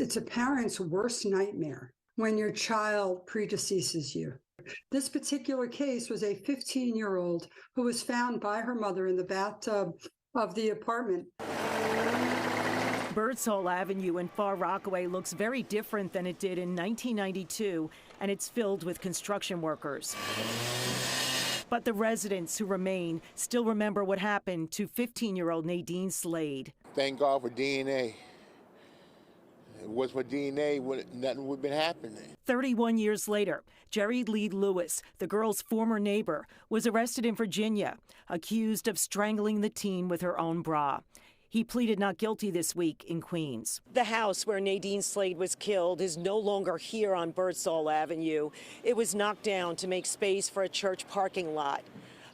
It's a parent's worst nightmare when your child predeceases you. This particular case was a 15-year-old who was found by her mother in the bathtub of the apartment. Birdsall Avenue in Far Rockaway looks very different than it did in 1992, and it's filled with construction workers. But the residents who remain still remember what happened to 15-year-old Nadine Slade. Thank God for DNA. If it was for DNA, nothing would have been happening. 31 years later, Jerry Lee Lewis, the girl's former neighbor, was arrested in Virginia, accused of strangling the teen with her own bra. He pleaded not guilty this week in Queens. The house where Nadine Slade was killed is no longer here on Birdsall Avenue. It was knocked down to make space for a church parking lot.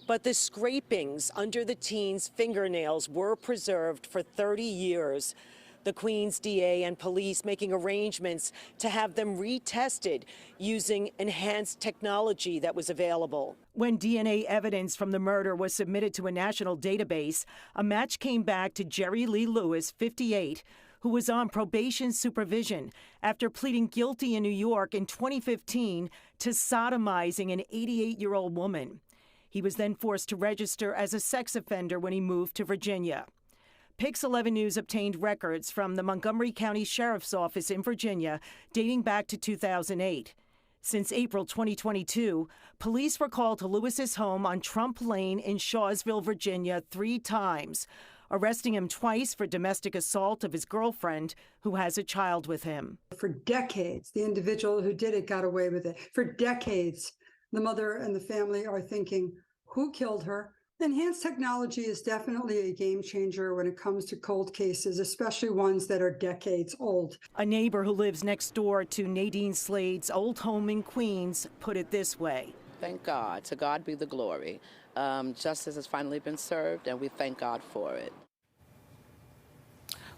But the scrapings under the teen's fingernails were preserved for 30 years. The Queens DA and police making arrangements to have them retested using enhanced technology that was available. When DNA evidence from the murder was submitted to a national database, a match came back to Jerry Lee Lewis, 58, who was on probation supervision after pleading guilty in New York in 2015 to sodomizing an 88-year-old woman. He was then forced to register as a sex offender when he moved to Virginia. Pix 11 News obtained records from the Montgomery County Sheriff's Office in Virginia dating back to 2008. Since April 2022, police were called to Lewis's home on Trump Lane in Shawsville, Virginia, 3 times, arresting him twice for domestic assault of his girlfriend, who has a child with him. For decades, the individual who did it got away with it. For decades, the mother and the family are thinking, who killed her? Enhanced technology is definitely a game changer when it comes to cold cases, especially ones that are decades old. A neighbor who lives next door to Nadine Slade's old home in Queens put it this way. Thank God. To God be the glory. Justice has finally been served, and we thank God for it.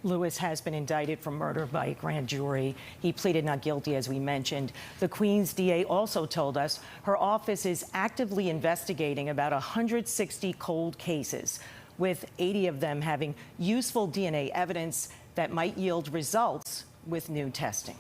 Lewis has been indicted for murder by a grand jury. He pleaded not guilty, as we mentioned. The Queens DA also told us her office is actively investigating about 160 cold cases, with 80 of them having useful DNA evidence that might yield results with new testing.